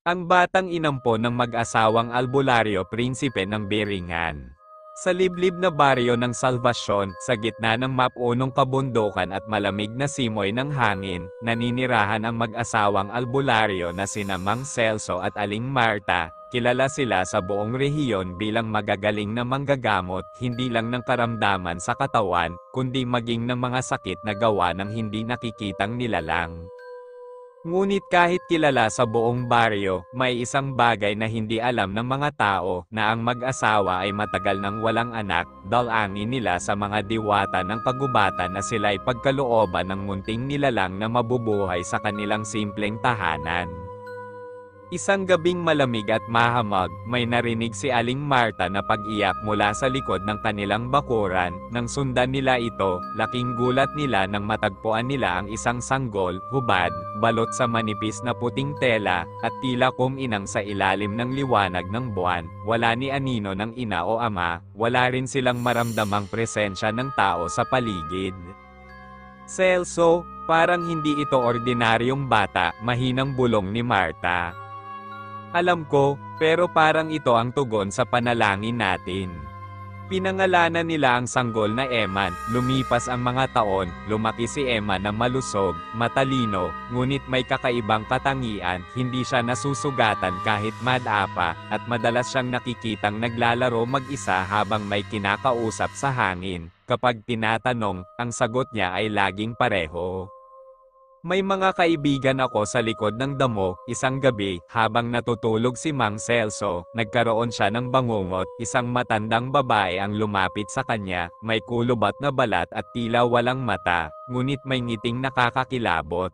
Ang batang inampon ng mag-asawang albularyo prinsipe ng Biringan. Sa liblib na baryo ng Salvacion, sa gitna ng mapunong kabundukan at malamig na simoy ng hangin, naninirahan ang mag-asawang albularyo na sina Mang Celso at Aling Marta. Kilala sila sa buong rehiyon bilang magagaling na manggagamot, hindi lang ng karamdaman sa katawan, kundi maging ng mga sakit na gawa ng hindi nakikitang nilalang. Ngunit kahit kilala sa buong baryo, may isang bagay na hindi alam ng mga tao, na ang mag-asawa ay matagal nang walang anak, dalangin nila sa mga diwata ng kagubatan na sila'y pagkalooban ng munting nilalang na mabubuhay sa kanilang simpleng tahanan. Isang gabing malamig at mahamag, may narinig si Aling Marta na pag-iyak mula sa likod ng kanilang bakuran. Nang sundan nila ito, laking gulat nila nang matagpuan nila ang isang sanggol, hubad, balot sa manipis na puting tela, at tila kuminang sa ilalim ng liwanag ng buwan. Wala ni anino ng ina o ama, wala rin silang maramdamang presensya ng tao sa paligid. Celso, parang hindi ito ordinaryong bata, mahinang bulong ni Marta. Alam ko, pero parang ito ang tugon sa panalangin natin. Pinangalanan nila ang sanggol na Eman. Lumipas ang mga taon, lumaki si Eman na malusog, matalino, ngunit may kakaibang katangian. Hindi siya nasusugatan kahit madapa, at madalas siyang nakikitang naglalaro mag-isa habang may kinakausap sa hangin. Kapag tinatanong, ang sagot niya ay laging pareho. May mga kaibigan ako sa likod ng damo. Isang gabi, habang natutulog si Mang Celso, nagkaroon siya ng bangungot. Isang matandang babae ang lumapit sa kanya, may kulubat na balat at tila walang mata, ngunit may ngiting nakakakilabot.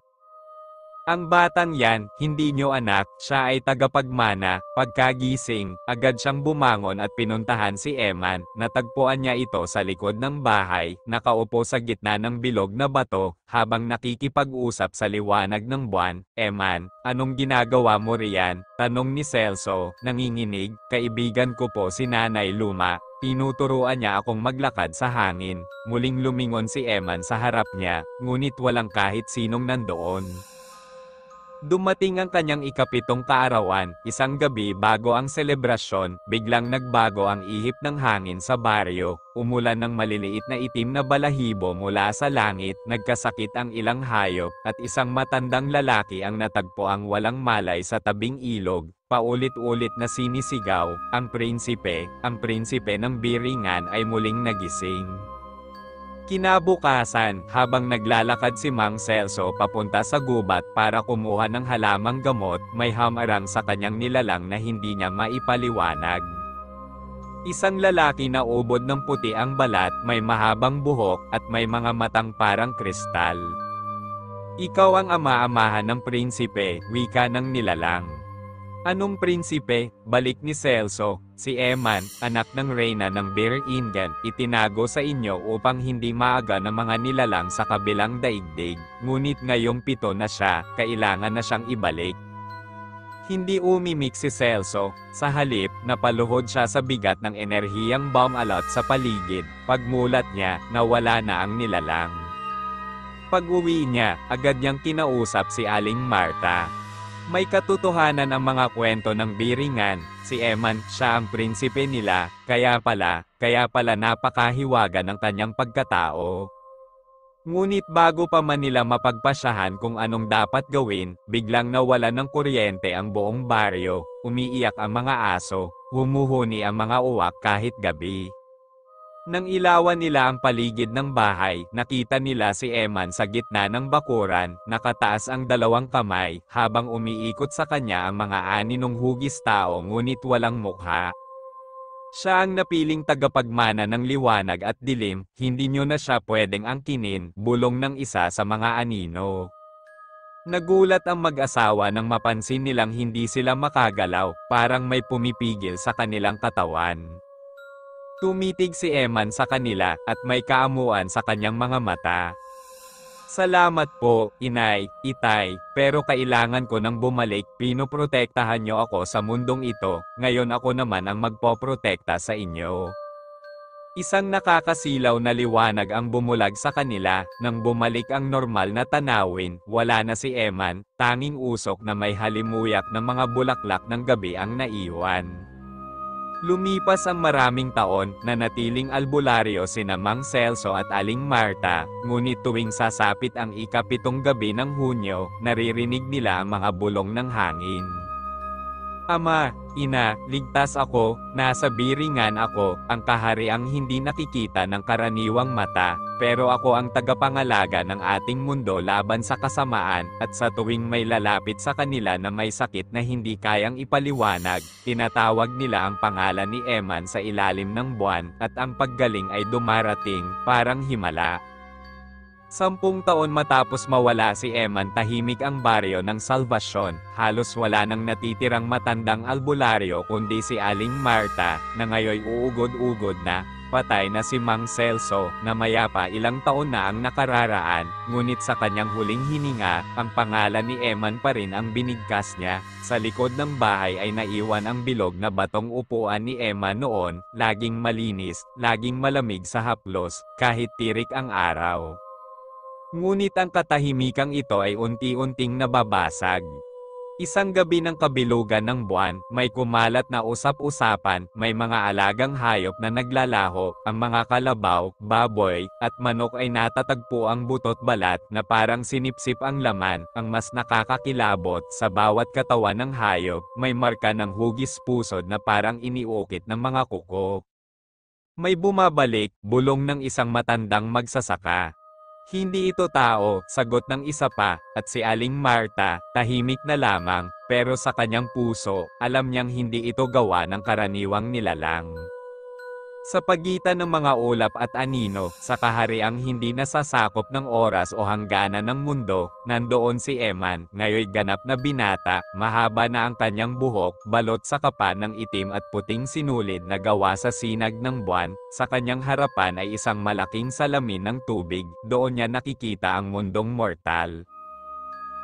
Ang batang yan, hindi nyo anak, siya ay tagapagmana. Pagkagising, agad siyang bumangon at pinuntahan si Eman. Natagpuan niya ito sa likod ng bahay, nakaupo sa gitna ng bilog na bato, habang nakikipag-usap sa liwanag ng buwan. Eman, anong ginagawa mo riyan? Tanong ni Celso, nanginginig. Kaibigan ko po si Nanay Luma. Tinuturuan niya akong maglakad sa hangin. Muling lumingon si Eman sa harap niya, ngunit walang kahit sinong nandoon. Dumating ang kanyang ikapitong kaarawan, isang gabi bago ang selebrasyon, biglang nagbago ang ihip ng hangin sa baryo, umulan ng maliliit na itim na balahibo mula sa langit, nagkasakit ang ilang hayop, at isang matandang lalaki ang natagpo ang walang malay sa tabing ilog. Paulit-ulit na sinisigaw, ang prinsipe ng Biringan ay muling nagising. Kinabukasan, habang naglalakad si Mang Celso papunta sa gubat para kumuha ng halamang gamot, may hamarang sa kanyang nilalang na hindi niya maipaliwanag. Isang lalaki na ubod ng puti ang balat, may mahabang buhok, at may mga matang parang kristal. Ikaw ang ama-amahan ng prinsipe, wika ng nilalang. Anong prinsipe? Balik ni Celso. Si Eman, anak ng reyna ng Biringan, itinago sa inyo upang hindi maaga ng mga nilalang sa kabilang daigdig. Ngunit ngayong 7 na siya, kailangan na siyang ibalik. Hindi umimik si Celso. Sa halip, napaluhod siya sa bigat ng enerhiyang bumalot sa paligid. Pagmulat niya, nawala na ang nilalang. Pag-uwi niya, agad niyang kinausap si Aling Marta. May katotohanan ang mga kwento ng Biringan. Si Eman, siya ang prinsipe nila, kaya pala napakahiwaga ng kanyang pagkatao. Ngunit bago pa man nila mapagpasyahan kung anong dapat gawin, biglang nawala ng kuryente ang buong baryo, umiiyak ang mga aso, humuhuni ang mga uwak kahit gabi. Nang ilawan nila ang paligid ng bahay, nakita nila si Eman sa gitna ng bakuran, nakataas ang 2 kamay, habang umiikot sa kanya ang mga aninong hugis tao ngunit walang mukha. Siya ang napiling tagapagmana ng liwanag at dilim, hindi nyo na siya pwedeng angkinin, bulong ng isa sa mga anino. Nagulat ang mag-asawa nang mapansin nilang hindi sila makagalaw, parang may pumipigil sa kanilang katawan. Tumitig si Eman sa kanila, at may kaamuan sa kanyang mga mata. Salamat po, inay, itay, pero kailangan ko nang bumalik. Pinoprotektahan niyo ako sa mundong ito, ngayon ako naman ang magpoprotekta sa inyo. Isang nakakasilaw na liwanag ang bumulag sa kanila, nang bumalik ang normal na tanawin, wala na si Eman, tanging usok na may halimuyak ng mga bulaklak ng gabi ang naiwan. Lumipas ang maraming taon, nanatiling albularyo sina Mang Celso at Aling Marta, ngunit tuwing sasapit ang ikapitong gabi ng Hunyo, naririnig nila ang mga bulong ng hangin. Ama, Ina, ligtas ako, nasa biringan ako, ang kahariang hindi nakikita ng karaniwang mata, pero ako ang tagapangalaga ng ating mundo laban sa kasamaan, at sa tuwing may lalapit sa kanila na may sakit na hindi kayang ipaliwanag, tinatawag nila ang pangalan ni Eman sa ilalim ng buwan, at ang paggaling ay dumarating, parang himala. 10 taon matapos mawala si Eman, tahimik ang baryo ng Salvasyon, halos wala nang natitirang matandang albularyo kundi si Aling Marta, na ngayoy uugod-ugod na, patay na si Mang Celso, na maya pa ilang taon na ang nakararaan, ngunit sa kanyang huling hininga, ang pangalan ni Eman pa rin ang binigkas niya. Sa likod ng bahay ay naiwan ang bilog na batong upuan ni Eman noon, laging malinis, laging malamig sa haplos, kahit tirik ang araw. Ngunit ang katahimikang ito ay unti-unting nababasag. Isang gabi ng kabilugan ng buwan, may kumalat na usap-usapan, may mga alagang hayop na naglalaho, ang mga kalabaw, baboy, at manok ay natatagpo ang butot balat na parang sinipsip ang laman, ang mas nakakakilabot sa bawat katawan ng hayop, may marka ng hugis pusod na parang iniukit ng mga kuko. May bumabalik, bulong ng isang matandang magsasaka. Hindi ito tao, sagot ng isa pa, at si Aling Marta, tahimik na lamang, pero sa kanyang puso, alam niyang hindi ito gawa ng karaniwang nilalang. Sa pagitan ng mga ulap at anino, sa kahariang hindi nasasakop ng oras o hangganan ng mundo, nandoon si Eman, ngayoy ganap na binata, mahaba na ang kanyang buhok, balot sa kapa ng itim at puting sinulid na gawa sa sinag ng buwan, sa kanyang harapan ay isang malaking salamin ng tubig, doon niya nakikita ang mundong mortal.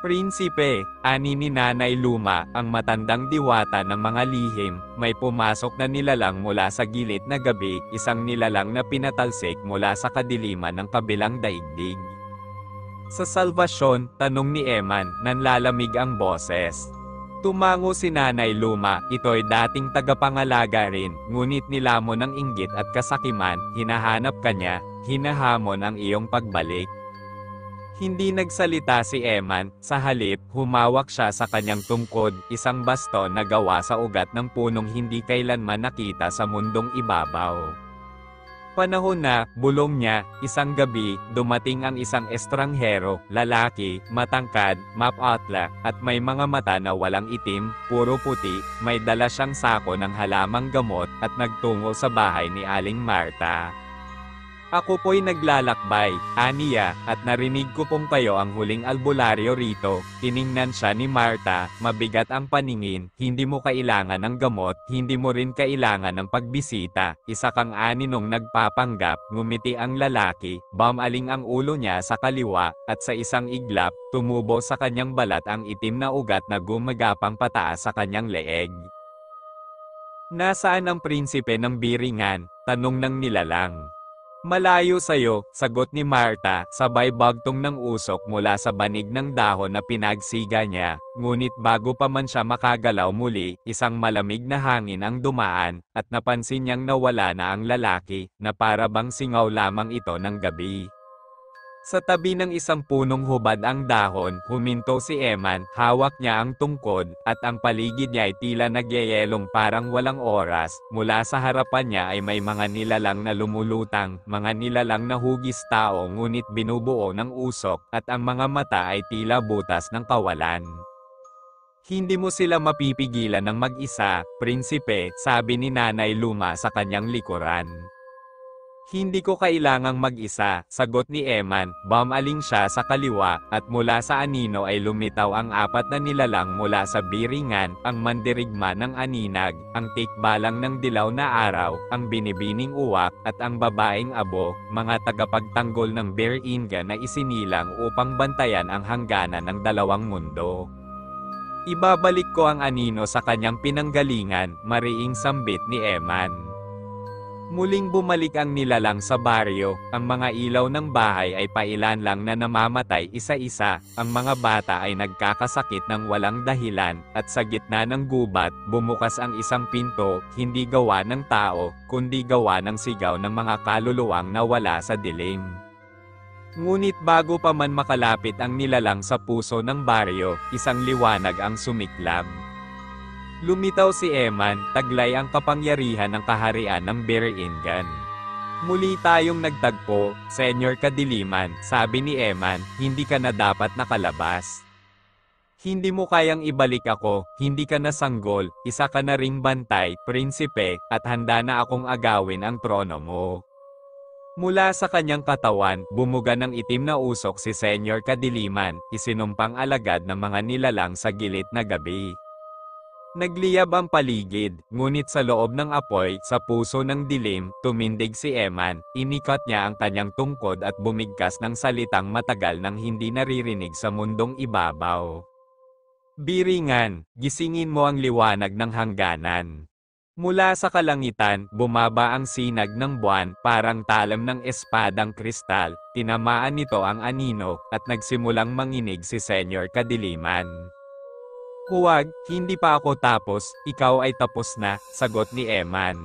Prinsipe, ani ni Nanay Luma, ang matandang diwata ng mga lihim, may pumasok na nilalang mula sa gilid na gabi, isang nilalang na pinatalsik mula sa kadiliman ng kabilang daigdig. Sa Salvasyon, tanong ni Eman, nanlalamig ang boses. Tumango si Nanay Luma, ito'y dating tagapangalaga rin, ngunit nilamon ng inggit at kasakiman, hinahanap kanya, hinahamon ang iyong pagbalik. Hindi nagsalita si Eman, sa halip, humawak siya sa kanyang tungkod, isang baston na gawa sa ugat ng punong hindi kailanman nakita sa mundong ibabaw. Panahon na, bulong niya, isang gabi, dumating ang isang estranghero, lalaki, matangkad, mapatla, at may mga mata na walang itim, puro puti, may dala siyang sako ng halamang gamot, at nagtungo sa bahay ni Aling Marta. Ako po'y naglalakbay, aniya, at narinig ko pong kayo ang huling albularyo rito. Tiningnan siya ni Marta, mabigat ang paningin, hindi mo kailangan ng gamot, hindi mo rin kailangan ng pagbisita. Isa kang aninong nagpapanggap, ngumiti ang lalaki, bumaling ang ulo niya sa kaliwa, at sa isang iglap, tumubo sa kanyang balat ang itim na ugat na gumagapang pataas sa kanyang leeg. Nasaan ang prinsipe ng biringan? Tanong ng nilalang. Malayo sayo, sagot ni Marta, sabay bagtong ng usok mula sa banig ng dahon na pinagsiga niya, ngunit bago pa man siya makagalaw muli, isang malamig na hangin ang dumaan, at napansin niyang nawala na ang lalaki, na para bang singaw lamang ito ng gabi. Sa tabi ng isang punong hubad ang dahon, huminto si Eman, hawak niya ang tungkod, at ang paligid niya ay tila nagyayelong parang walang oras, mula sa harapan niya ay may mga nilalang na lumulutang, mga nilalang na hugis tao ngunit binubuo ng usok, at ang mga mata ay tila butas ng kawalan. Hindi mo sila mapipigilan ng mag-isa, prinsipe, sabi ni Nanay Luma sa kanyang likuran. Hindi ko kailangang mag-isa, sagot ni Eman, bumaling siya sa kaliwa, at mula sa anino ay lumitaw ang 4 na nilalang mula sa biringan, ang mandirigma ng aninag, ang tikbalang ng dilaw na araw, ang binibining uwak, at ang babaeng abo, mga tagapagtanggol ng Beringa na isinilang upang bantayan ang hangganan ng dalawang mundo. Ibabalik ko ang anino sa kanyang pinanggalingan, mariing sambit ni Eman. Muling bumalik ang nilalang sa baryo, ang mga ilaw ng bahay ay pailan lang na namamatay isa-isa, ang mga bata ay nagkakasakit ng walang dahilan, at sa gitna ng gubat, bumukas ang isang pinto, hindi gawa ng tao, kundi gawa ng sigaw ng mga kaluluwang nawala sa dilim. Ngunit bago pa man makalapit ang nilalang sa puso ng baryo, isang liwanag ang sumiklab. Lumitaw si Eman, taglay ang kapangyarihan ng kaharian ng Beringan. Muli tayong nagtagpo, Senyor Kadiliman, sabi ni Eman, hindi ka na dapat nakalabas. Hindi mo kayang ibalik ako, hindi ka na sanggol, isa ka na ring bantay, prinsipe, at handa na akong agawin ang trono mo. Mula sa kanyang katawan, bumuga ng itim na usok si Senyor Kadiliman, isinumpang alagad ng mga nilalang sa gilid na gabi. Nagliyab ang paligid, ngunit sa loob ng apoy, sa puso ng dilim, tumindig si Eman, inikat niya ang kanyang tungkod at bumigkas ng salitang matagal nang hindi naririnig sa mundong ibabaw. Biringan, gisingin mo ang liwanag ng hangganan. Mula sa kalangitan, bumaba ang sinag ng buwan, parang talam ng espadang kristal, tinamaan nito ang anino, at nagsimulang manginig si Senyor Kadiliman. Huwag, hindi pa ako tapos, ikaw ay tapos na, sagot ni Eman.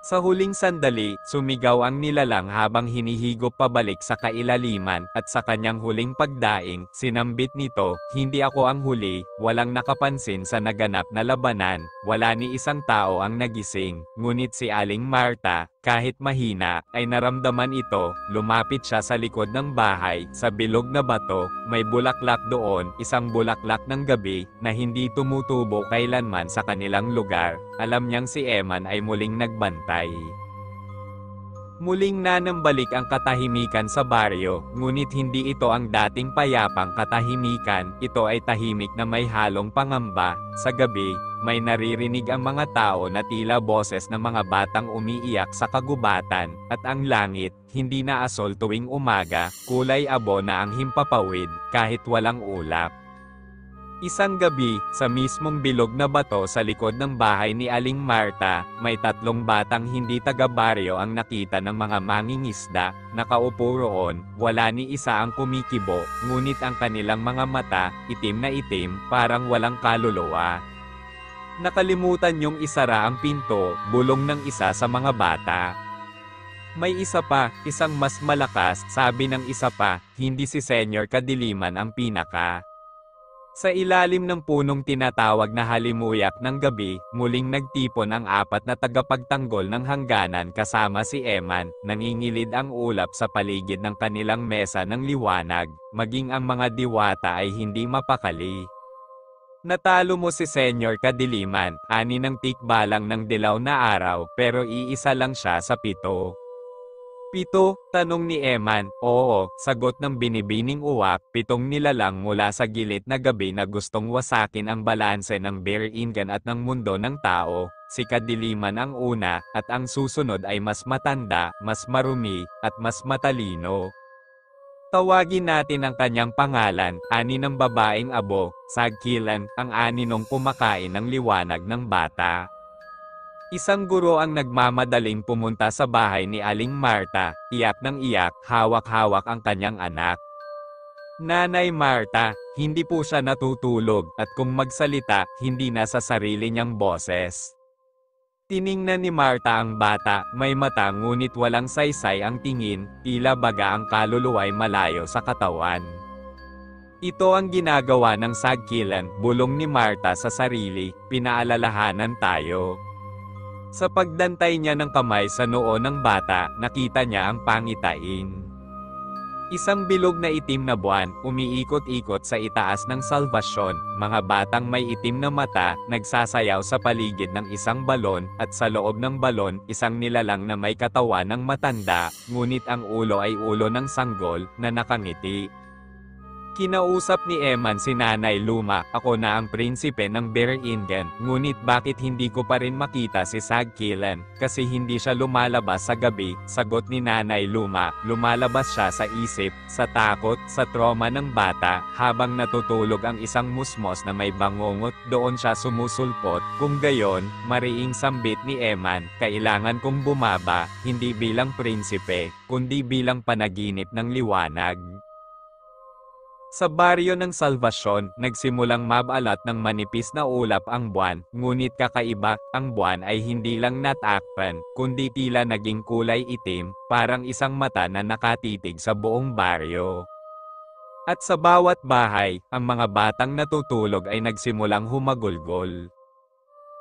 Sa huling sandali, sumigaw ang nilalang habang hinihigop pabalik sa kailaliman, at sa kanyang huling pagdaing, sinambit nito, hindi ako ang huli, walang nakapansin sa naganap na labanan, wala ni isang tao ang nagising, ngunit si Aling Marta, kahit mahina, ay naramdaman ito, lumapit siya sa likod ng bahay, sa bilog na bato, may bulaklak doon, isang bulaklak ng gabi, na hindi tumutubo kailanman sa kanilang lugar, alam niyang si Eman ay muling nagbantay. Muling nanambalik ang katahimikan sa baryo, ngunit hindi ito ang dating payapang katahimikan, ito ay tahimik na may halong pangamba. Sa gabi, may naririnig ang mga tao na tila boses ng mga batang umiiyak sa kagubatan, at ang langit, hindi na asol tuwing umaga, kulay abo na ang himpapawid, kahit walang ulap. Isang gabi, sa mismong bilog na bato sa likod ng bahay ni Aling Marta, may tatlong batang hindi taga-baryo ang nakita ng mga mangingisda, nakaupo roon, wala ni isa ang kumikibo, ngunit ang kanilang mga mata, itim na itim, parang walang kaluluwa. Nakalimutan niyong isara ang pinto, bulong ng isa sa mga bata. May isa pa, isang mas malakas, sabi ng isa pa, hindi si Senyor Kadiliman ang pinaka. Sa ilalim ng punong tinatawag na halimuyak ng gabi, muling nagtipon ang apat na tagapagtanggol ng hangganan kasama si Eman, nangingilid ang ulap sa paligid ng kanilang mesa ng liwanag, maging ang mga diwata ay hindi mapakali. Natalo mo si Senyor Kadiliman, ani ng tikbalang ng dilaw na araw, pero iisa lang siya sa 7. 7, tanong ni Eman. Oo, sagot ng binibining uwak, 7 nilalang mula sa gilid na gabi na gustong wasakin ang balanse ng Beringan at ng mundo ng tao. Si Kadiliman ang una, at ang susunod ay mas matanda, mas marumi, at mas matalino. Tawagin natin ang kanyang pangalan, ani ng babaeng abo, Sagkilan, ang ani nung kumakain ng liwanag ng bata. Isang guro ang nagmamadaling pumunta sa bahay ni Aling Marta, iyak ng iyak, hawak-hawak ang kanyang anak. Nanay Marta, hindi po siya natutulog, at kung magsalita, hindi na sa sarili niyang boses. Tiningnan ni Marta ang bata, may mata ngunit walang saysay ang tingin, tila baga ang kaluluwa'y malayo sa katawan. Ito ang ginagawa ng Sagkilan, bulong ni Marta sa sarili, pinaalalahanan tayo. Sa pagdantay niya ng kamay sa noo ng bata, nakita niya ang pangitain. Isang bilog na itim na buwan, umiikot-ikot sa itaas ng salbasyon, mga batang may itim na mata, nagsasayaw sa paligid ng isang balon, at sa loob ng balon, isang nilalang na may katawan ng matanda, ngunit ang ulo ay ulo ng sanggol, na nakangiti. Kinausap ni Eman si Nanay Luma, ako na ang prinsipe ng Beringen, ngunit bakit hindi ko pa rin makita si Sagkilan, kasi hindi siya lumalabas sa gabi, sagot ni Nanay Luma, lumalabas siya sa isip, sa takot, sa trauma ng bata, habang natutulog ang isang musmos na may bangungot, doon siya sumusulpot, kung gayon, mariing sambit ni Eman, kailangan kong bumaba, hindi bilang prinsipe, kundi bilang panaginip ng liwanag. Sa baryo ng Salvasyon, nagsimulang mabalat ng manipis na ulap ang buwan, ngunit kakaiba, ang buwan ay hindi lang natakpan, kundi tila naging kulay itim, parang isang mata na nakatitig sa buong baryo. At sa bawat bahay, ang mga batang natutulog ay nagsimulang humagulgol.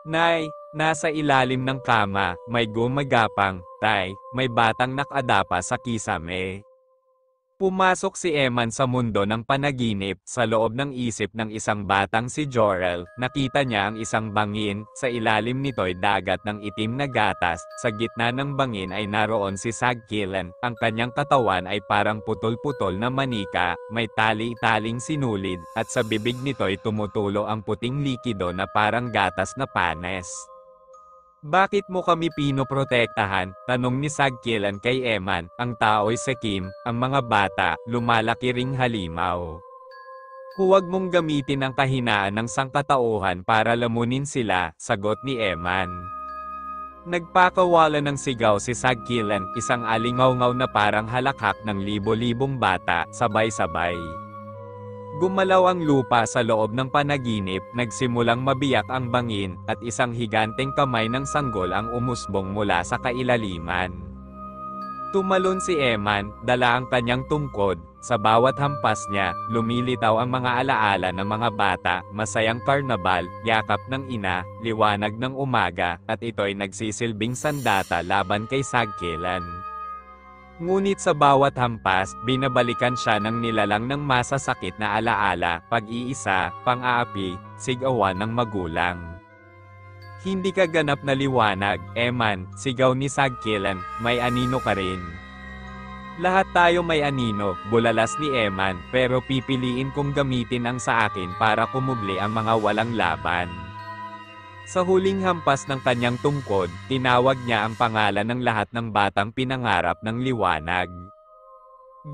Nay, nasa ilalim ng kama, may gumagapang, tay, may batang nakadapa sa kisame. Pumasok si Eman sa mundo ng panaginip, sa loob ng isip ng isang batang si Jorel, nakita niya ang isang bangin, sa ilalim nito'y dagat ng itim na gatas, sa gitna ng bangin ay naroon si Sagkilan, ang kanyang katawan ay parang putol-putol na manika, may tali-taling sinulid, at sa bibig nito'y tumutulo ang puting likido na parang gatas na panes. Bakit mo kami pinoprotektahan? Tanong ni Sagkilan kay Eman, ang tao'y sakim, ang mga bata, lumalaki ring halimaw. Huwag mong gamitin ang kahinaan ng sangkatauhan para lamunin sila, sagot ni Eman. Nagpakawala ng sigaw si Sagkilan, isang alingaw-ngaw na parang halakhak ng libo-libong bata, sabay-sabay. Gumalaw ang lupa sa loob ng panaginip, nagsimulang mabiyak ang bangin, at isang higanteng kamay ng sanggol ang umusbong mula sa kailaliman. Tumalon si Eman, dala ang kanyang tungkod, sa bawat hampas niya, lumilitaw ang mga alaala ng mga bata, masayang karnabal, yakap ng ina, liwanag ng umaga, at ito'y nagsisilbing sandata laban kay Sagkilan. Ngunit sa bawat hampas, binabalikan siya ng nilalang ng masasakit na alaala, pag-iisa, pang-aapi, sigawan ng magulang. Hindi ka ganap na liwanag, Eman, sigaw ni Sagkilan, may anino ka rin. Lahat tayo may anino, bulalas ni Eman, pero pipiliin kong gamitin ang sa akin para kumubli ang mga walang laban. Sa huling hampas ng kanyang tungkod, tinawag niya ang pangalan ng lahat ng batang pinangarap ng liwanag.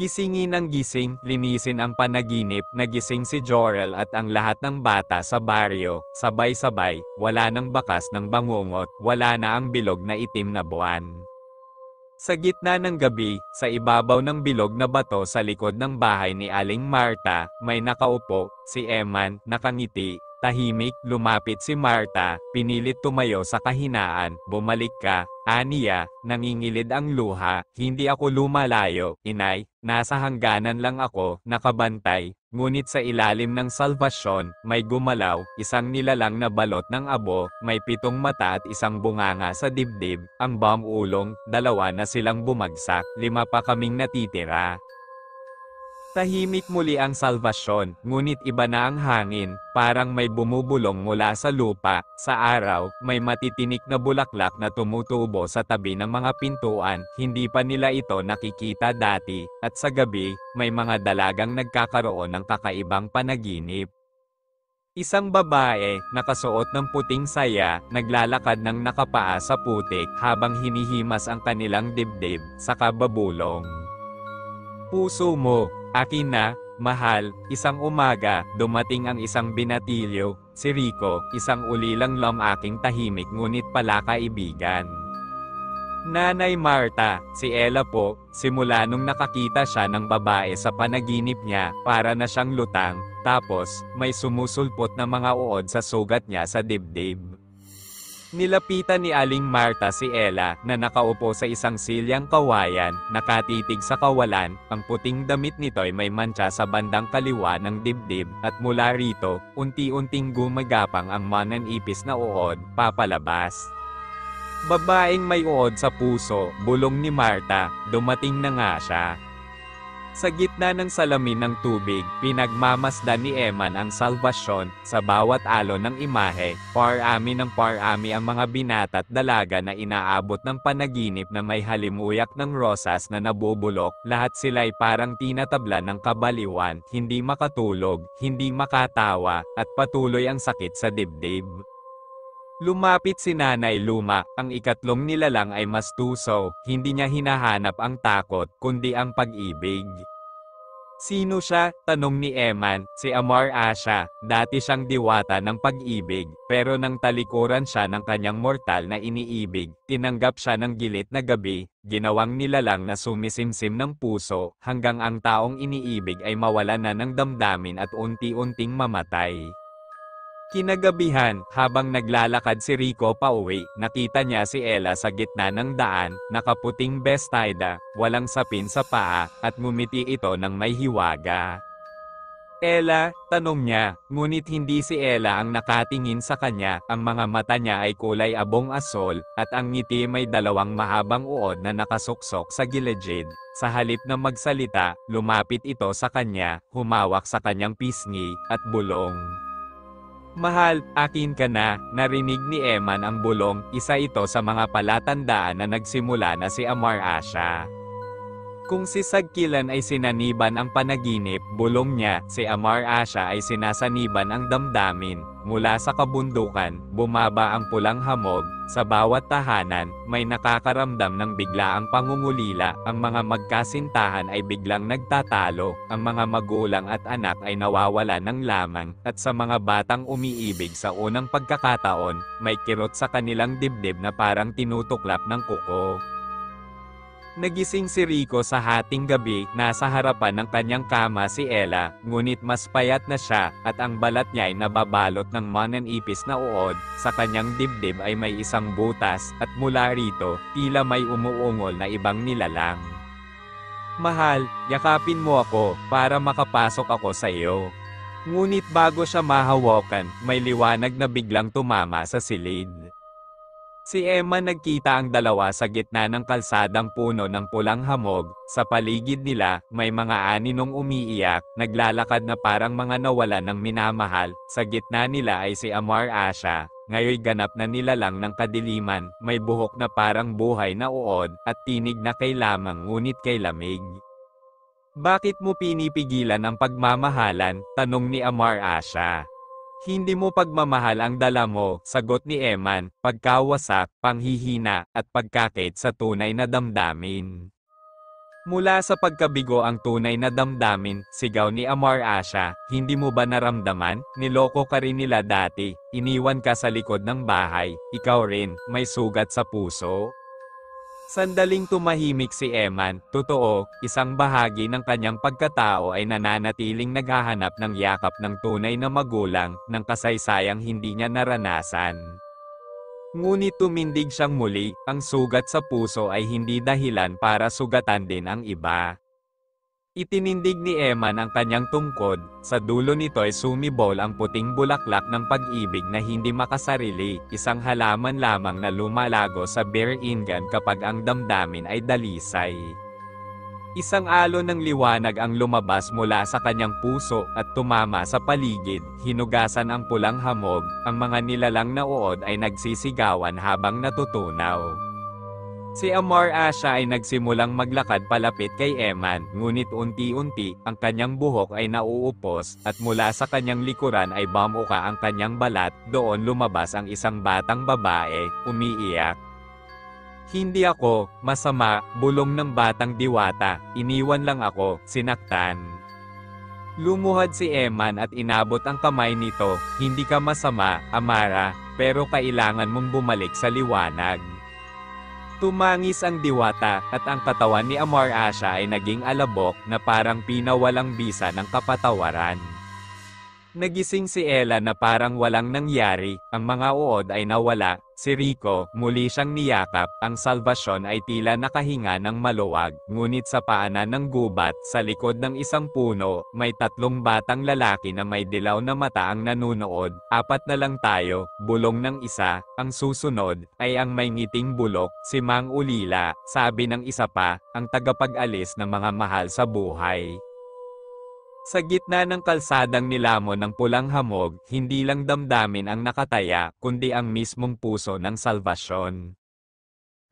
Gisingin ang gising, linisin ang panaginip, nagising si Jorel at ang lahat ng bata sa baryo, sabay-sabay, wala nang bakas ng bangungot, wala na ang bilog na itim na buwan. Sa gitna ng gabi, sa ibabaw ng bilog na bato sa likod ng bahay ni Aling Marta, may nakaupo, si Eman, nakangiti. Tahimik, lumapit si Marta, pinilit tumayo sa kahinaan, bumalik ka, aniya, nangingilid ang luha, hindi ako lumalayo, inay, nasa hangganan lang ako, nakabantay, ngunit sa ilalim ng salvasyon, may gumalaw, isang nilalang na balot ng abo, may 7 mata at isang bunganga sa dibdib, ang ulong, 2 na silang bumagsak, 5 pa kaming natitira. Tahimik muli ang salvasyon, ngunit iba na ang hangin, parang may bumubulong mula sa lupa, sa araw, may matitinik na bulaklak na tumutubo sa tabi ng mga pintuan, hindi pa nila ito nakikita dati, at sa gabi, may mga dalagang nagkakaroon ng kakaibang panaginip. Isang babae, nakasuot ng puting saya, naglalakad ng nakapaa sa putik, habang hinihimas ang kanilang dibdib, sa kababulong. Puso mo, akin na, mahal, isang umaga, dumating ang isang binatilyo, si Rico, isang ulilang aking tahimik ngunit pala kaibigan. Nanay Marta, si Ella po, simula nung nakakita siya ng babae sa panaginip niya, para na siyang lutang, tapos, may sumusulpot na mga uod sa sugat niya sa dibdib. Nilapitan ni Aling Marta si Ella, na nakaupo sa isang silyang kawayan, nakatitig sa kawalan, ang puting damit nito'y may mantsa sa bandang kaliwa ng dibdib, at mula rito, unti-unting gumagapang ang mananipis na uod, papalabas. Babaeng may uod sa puso, bulong ni Marta, dumating na nga siya. Sa gitna ng salamin ng tubig, pinagmamasdan ni Eman ang salvasyon. Sa bawat alon ng imahe, parami ng parami ang mga binata't dalaga na inaabot ng panaginip na may halimuyak ng rosas na nabubulok. Lahat sila'y parang tinatabla ng kabaliwan, hindi makatulog, hindi makatawa, at patuloy ang sakit sa dibdib. Lumapit si Nanay Luma, ang ikatlong nilalang ay mas tuso, hindi niya hinahanap ang takot, kundi ang pag-ibig. Sino siya? Tanong ni Eman. Si Amar Asha, dati siyang diwata ng pag-ibig, pero nang talikuran siya ng kanyang mortal na iniibig, tinanggap siya ng gilit na gabi, ginawang nilalang na sumisimsim ng puso, hanggang ang taong iniibig ay mawala na ng damdamin at unti-unting mamatay. Kinagabihan, habang naglalakad si Rico pauwi, nakita niya si Ella sa gitna ng daan, nakaputing bestida, walang sapin sa paa, at ngumiti ito ng may hiwaga. Ella, tanong niya, ngunit hindi si Ella ang nakatingin sa kanya, ang mga mata niya ay kulay abong asol, at ang ngiti may dalawang mahabang uod na nakasuksok sa gilid. Sa halip na magsalita, lumapit ito sa kanya, humawak sa kanyang pisngi, at bulong. Mahal, akin ka na, narinig ni Eman ang bulong, isa ito sa mga palatandaan na nagsimula na si Amar Asha. Kung si Sagkilan ay sinaniban ang panaginip, bulong niya, si Amar Asha ay sinasaniban ang damdamin. Mula sa kabundukan, bumaba ang pulang hamog, sa bawat tahanan, may nakakaramdam ng biglaang pangungulila, ang mga magkasintahan ay biglang nagtatalo, ang mga magulang at anak ay nawawala ng lamang, at sa mga batang umiibig sa unang pagkakataon, may kirot sa kanilang dibdib na parang tinutuklap ng kuko. Nagising si Rico sa hating gabi, nasa harapan ng kanyang kama si Ella, ngunit mas payat na siya, at ang balat niya ay nababalot ng mananipis na uod, sa kanyang dibdib ay may isang butas, at mula rito, tila may umuungol na ibang nilalang. Mahal, yakapin mo ako, para makapasok ako sa iyo. Ngunit bago siya mahawakan, may liwanag na biglang tumama sa silid. Si Emma nagkita ang dalawa sa gitna ng kalsadang puno ng pulang hamog, sa paligid nila, may mga aninong umiiyak, naglalakad na parang mga nawalan ng minamahal, sa gitna nila ay si Amar Asha, ngayoy ganap na nilalang ng kadiliman, may buhok na parang buhay na uod, at tinig na kay lamang ngunit kay lamig. Bakit mo pinipigilan ang pagmamahalan? Tanong ni Amar Asha. Hindi mo pagmamahal ang dala mo, sagot ni Eman, pagkawasak, panghihina, at pagkakit sa tunay na damdamin. Mula sa pagkabigo ang tunay na damdamin, sigaw ni Amar Asha, hindi mo ba naramdaman? Niloko ka rin nila dati, iniwan ka sa likod ng bahay, ikaw rin, may sugat sa puso. Sandaling tumahimik si Eman, totoo, isang bahagi ng kanyang pagkatao ay nananatiling naghahanap ng yakap ng tunay na magulang, ng kasaysayang hindi niya naranasan. Ngunit tumindig siyang muli, ang sugat sa puso ay hindi dahilan para sugatan din ang iba. Itinindig ni Eman ang kanyang tungkod, sa dulo nito ay sumibol ang puting bulaklak ng pag-ibig na hindi makasarili, isang halaman lamang na lumalago sa bare ingan kapag ang damdamin ay dalisay. Isang alon ng liwanag ang lumabas mula sa kanyang puso at tumama sa paligid, hinugasan ang pulang hamog, ang mga nilalang na uod ay nagsisigawan habang natutunaw. Si Amar Asha ay nagsimulang maglakad palapit kay Eman, ngunit unti-unti, ang kanyang buhok ay nauupos, at mula sa kanyang likuran ay bumuka ang kanyang balat, doon lumabas ang isang batang babae, umiiyak. Hindi ako, masama, bulong ng batang diwata, iniwan lang ako, sinaktan. Lumuhad si Eman at inabot ang kamay nito, hindi ka masama, Amara, pero kailangan mong bumalik sa liwanag. Tumangis ang diwata, at ang katawan ni Amar Asha ay naging alabok na parang pinawalang bisa ng kapatawaran. Nagising si Ella na parang walang nangyari, ang mga uod ay nawala, si Rico, muli siyang niyakap, ang Salvacion ay tila nakahinga ng maluwag, ngunit sa paanan ng gubat, sa likod ng isang puno, may tatlong batang lalaki na may dilaw na mata ang nanunood, apat na lang tayo, bulong ng isa, ang susunod, ay ang may ngiting bulok, si Mang Ulila, sabi ng isa pa, ang tagapag-alis ng mga mahal sa buhay. Sa gitna ng kalsadang nilamon ng pulang hamog, hindi lang damdamin ang nakataya, kundi ang mismong puso ng Salvacion.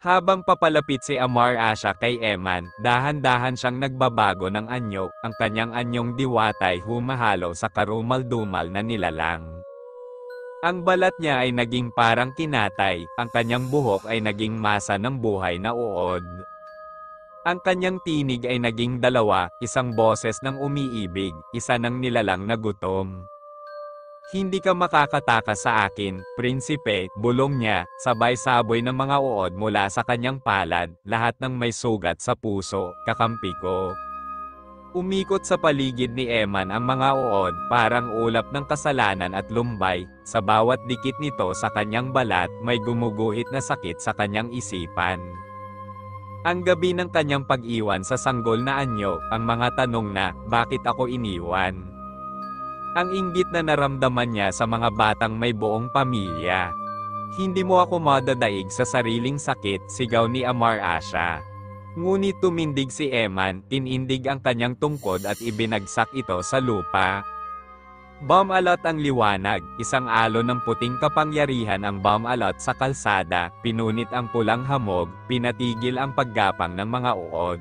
Habang papalapit si Amar Asha kay Eman, dahan-dahan siyang nagbabago ng anyo, ang kanyang anyong diwatay humahalo sa karumal-dumal na nilalang. Ang balat niya ay naging parang kinatay, ang kanyang buhok ay naging masa ng buhay na uod. Ang kanyang tinig ay naging dalawa, isang boses ng umiibig, isa ng nilalang na gutom. Hindi ka makakatakas sa akin, prinsipe, bulong niya, sabay saboy ng mga uod mula sa kanyang palad, lahat ng may sugat sa puso, kakampi ko. Umikot sa paligid ni Eman ang mga uod, parang ulap ng kasalanan at lumbay, sa bawat dikit nito sa kanyang balat, may gumuguhit na sakit sa kanyang isipan. Ang gabi ng kanyang pag-iwan sa sanggol na anyo, ang mga tanong na, bakit ako iniwan? Ang inggit na naramdaman niya sa mga batang may buong pamilya. Hindi mo ako madadaig sa sariling sakit, sigaw ni Amar Asha. Ngunit tumindig si Eman, tinindig ang kanyang tungkod at ibinagsak ito sa lupa. Bumalot ang liwanag, isang alon ng puting kapangyarihan ang bumalot sa kalsada, pinunit ang pulang hamog, pinatigil ang paggapang ng mga uod.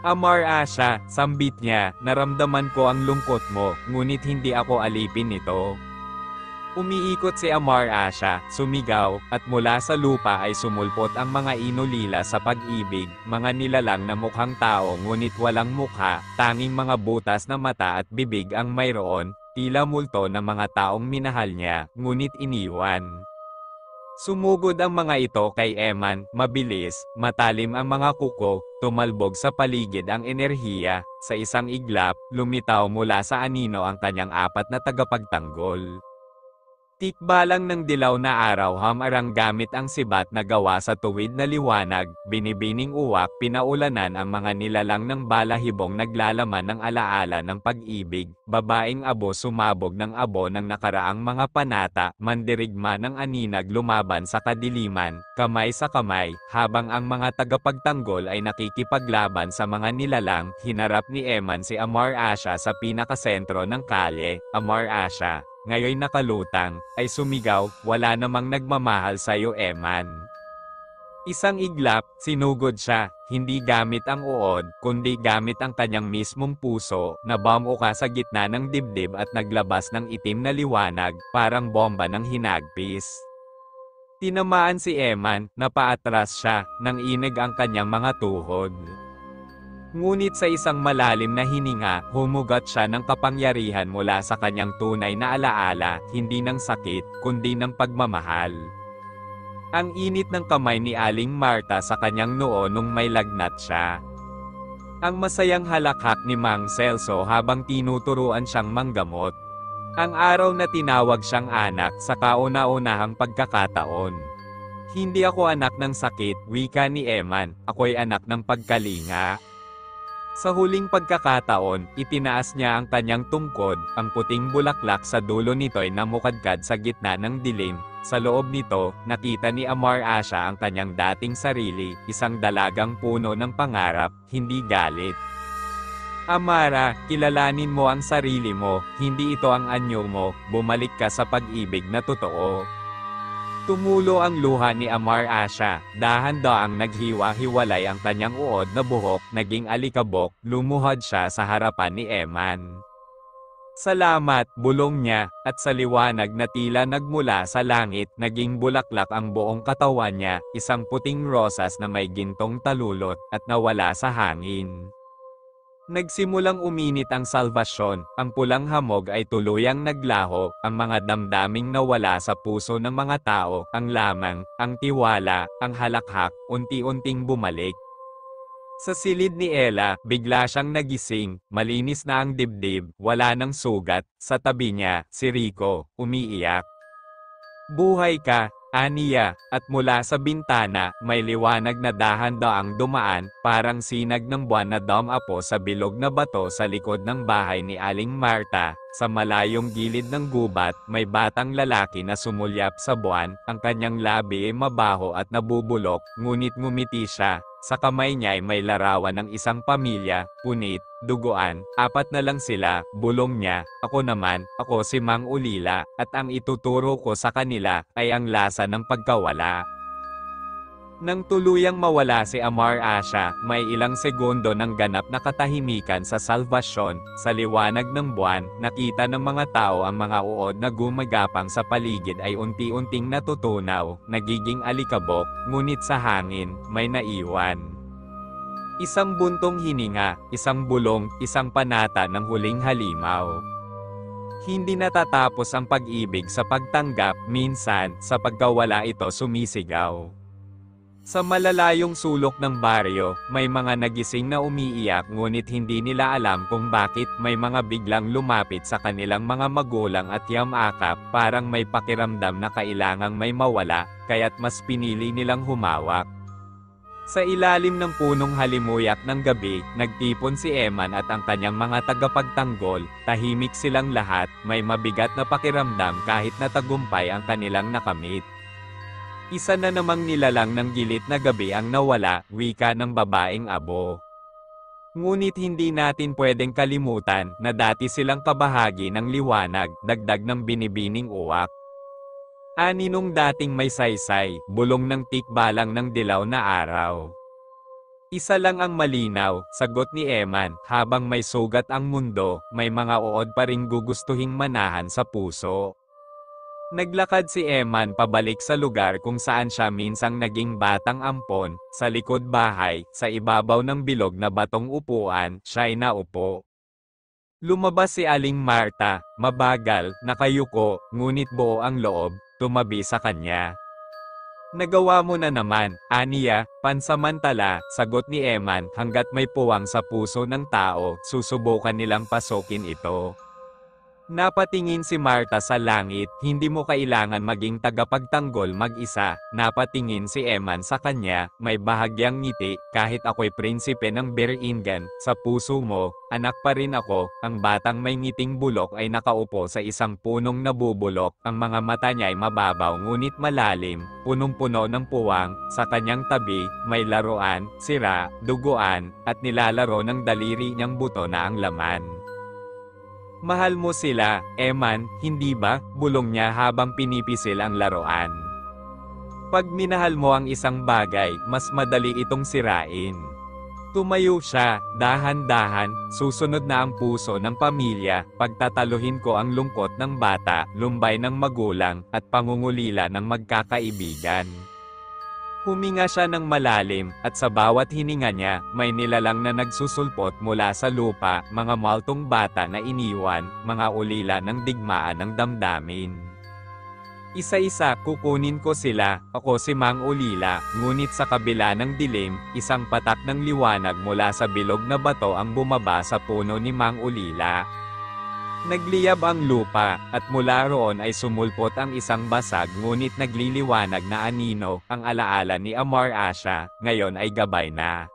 Amar Asha, sambit niya, naramdaman ko ang lungkot mo, ngunit hindi ako alipin nito. Umiikot si Amar Asha, sumigaw, at mula sa lupa ay sumulpot ang mga inulila sa pag-ibig, mga nilalang na mukhang tao ngunit walang mukha, tanging mga butas na mata at bibig ang mayroon, tila multo ng mga taong minahal niya, ngunit iniwan. Sumugod ang mga ito kay Eman, mabilis, matalim ang mga kuko, tumalbog sa paligid ang enerhiya, sa isang iglap, lumitaw mula sa anino ang kanyang apat na tagapagtanggol. Tikbalang ng dilaw na araw hamarang gamit ang sibat na gawa sa tuwid na liwanag, binibining uwak pinaulanan ang mga nilalang ng balahibong naglalaman ng alaala ng pag-ibig, babaeng abo sumabog ng abo ng nakaraang mga panata, mandirigma ng aninag lumaban sa kadiliman, kamay sa kamay, habang ang mga tagapagtanggol ay nakikipaglaban sa mga nilalang, hinarap ni Eman si Amar Asha sa pinakasentro ng kalye, Amar Asha. Ngayon nakalutang, ay sumigaw, wala namang nagmamahal sa'yo Eman. Isang iglap, sinugod siya, hindi gamit ang uod, kundi gamit ang kanyang mismong puso, na bumuka sa gitna ng dibdib at naglabas ng itim na liwanag, parang bomba ng hinagpis. Tinamaan si Eman, napaatras siya, nang inig ang kanyang mga tuhod. Ngunit sa isang malalim na hininga, humugot siya ng kapangyarihan mula sa kanyang tunay na alaala, hindi ng sakit, kundi ng pagmamahal. Ang init ng kamay ni Aling Marta sa kanyang noo nung may lagnat siya. Ang masayang halakhak ni Mang Celso habang tinuturuan siyang manggamot. Ang araw na tinawag siyang anak sa kauna-unahang pagkakataon. Hindi ako anak ng sakit, wika ni Eman, ako'y anak ng pagkalinga. Sa huling pagkakataon, itinaas niya ang kanyang tungkod, ang puting bulaklak sa dulo nito'y namukadkad sa gitna ng dilim. Sa loob nito, nakita ni Amar Asha ang kanyang dating sarili, isang dalagang puno ng pangarap, hindi galit. Amara, kilalanin mo ang sarili mo, hindi ito ang anyo mo, bumalik ka sa pag-ibig na totoo. Tumulo ang luha ni Amar Asha, dahan-daang naghiwa-hiwalay ang kanyang uod na buhok, naging alikabok, lumuhod siya sa harapan ni Eman. Salamat, bulong niya, at sa liwanag na tila nagmula sa langit, naging bulaklak ang buong katawan niya, isang puting rosas na may gintong talulot, at nawala sa hangin. Nagsimulang uminit ang Salvacion, ang pulang hamog ay tuluyang naglaho, ang mga damdaming nawala sa puso ng mga tao, ang lamang, ang tiwala, ang halakhak, unti-unting bumalik. Sa silid ni Ella, bigla siyang nagising, malinis na ang dibdib, wala nang sugat, sa tabi niya, si Rico, umiiyak. Buhay ka, aniya, at mula sa bintana, may liwanag na dahan-daang dumaan, parang sinag ng buwan na dumapo sa bilog na bato sa likod ng bahay ni Aling Marta. Sa malayong gilid ng gubat, may batang lalaki na sumulyap sa buwan, ang kanyang labi ay mabaho at nabubulok, ngunit ngumiti siya. Sa kamay niya ay may larawan ng isang pamilya, punit, duguan, apat na lang sila, bulong niya, ako naman, ako si Mang Ulila, at ang ituturo ko sa kanila, ay ang lasa ng pagkawala. Nang tuluyang mawala si Amar Asha, may ilang segundo ng ganap na katahimikan sa salvasyon. Sa liwanag ng buwan, nakita ng mga tao ang mga uod na gumagapang sa paligid ay unti-unting natutunaw, nagiging alikabok, ngunit sa hangin, may naiwan. Isang buntong hininga, isang bulong, isang panata ng huling halimaw. Hindi natatapos ang pag-ibig sa pagtanggap, minsan, sa pagkawala ito sumisigaw. Sa malalayong sulok ng baryo, may mga nagising na umiiyak ngunit hindi nila alam kung bakit. May mga biglang lumapit sa kanilang mga magulang at yamakap, parang may pakiramdam na kailangang may mawala, kaya't mas pinili nilang humawak. Sa ilalim ng punong halimuyak ng gabi, nagtipon si Eman at ang kanyang mga tagapagtanggol. Tahimik silang lahat, may mabigat na pakiramdam kahit natagumpay ang kanilang nakamit. Isa na namang nilalang ng gilit na gabi ang nawala, wika ng babaeng abo. Ngunit hindi natin pwedeng kalimutan na dati silang kabahagi ng liwanag, dagdag ng binibining uwak. Aninong dating may saysay, bulong ng tikbalang ng dilaw na araw. Isa lang ang malinaw, sagot ni Eman, habang may sugat ang mundo, may mga uod pa ring gugustuhing manahan sa puso. Naglakad si Eman pabalik sa lugar kung saan siya minsang naging batang ampon, sa likod bahay, sa ibabaw ng bilog na batong upuan, siya'y naupo. Lumabas si Aling Marta, mabagal, nakayuko, ngunit buo ang loob, tumabi sa kanya. Nagawa mo na naman, aniya, pansamantala, sagot ni Eman, hanggat may puwang sa puso ng tao, susubukan nilang pasukin ito. Napatingin si Marta sa langit, hindi mo kailangan maging tagapagtanggol mag-isa. Napatingin si Eman sa kanya, may bahagyang ngiti, kahit ako'y prinsipe ng Beringen, sa puso mo, anak pa rin ako. Ang batang may ngiting bulok ay nakaupo sa isang punong nabubulok, ang mga mata niya ay mababaw ngunit malalim, punong-puno ng puwang. Sa kanyang tabi, may laruan, sira, duguan, at nilalaro ng daliri niyang buto na ang laman. Mahal mo sila, Eman, hindi ba? Bulong niya habang pinipisil ang laruan. Pag minahal mo ang isang bagay, mas madali itong sirain. Tumayo siya, dahan-dahan, susunod na ang puso ng pamilya, pagtataluhin ko ang lungkot ng bata, lumbay ng magulang, at pangungulila ng magkakaibigan. Huminga siya ng malalim, at sa bawat hininga niya, may nilalang na nagsusulpot mula sa lupa, mga maltong bata na iniwan, mga ulila ng digmaan ng damdamin. Isa-isa, kukunin ko sila, ako si Mang Ulila, ngunit sa kabila ng dilim, isang patak ng liwanag mula sa bilog na bato ang bumaba sa puno ni Mang Ulila. Nagliyab ang lupa, at mula roon ay sumulpot ang isang basag ngunit nagliliwanag na anino, ang alaala ni Amar Asha, ngayon ay gabay na.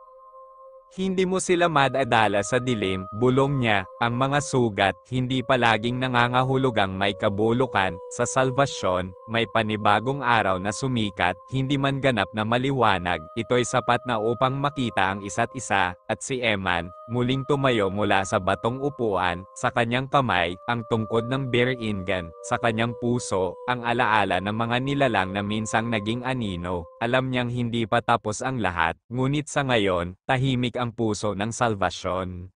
Hindi mo sila madadala sa dilim, bulong niya, ang mga sugat, hindi palaging nangangahulugang may kabulukan. Sa salvasyon, may panibagong araw na sumikat, hindi man ganap na maliwanag, ito'y sapat na upang makita ang isa't isa, at si Eman, muling tumayo mula sa batong upuan, sa kanyang kamay, ang tungkod ng Beringen, sa kanyang puso, ang alaala ng mga nilalang na minsang naging anino. Alam niyang hindi pa tapos ang lahat, ngunit sa ngayon, tahimik ang puso ng salvasyon.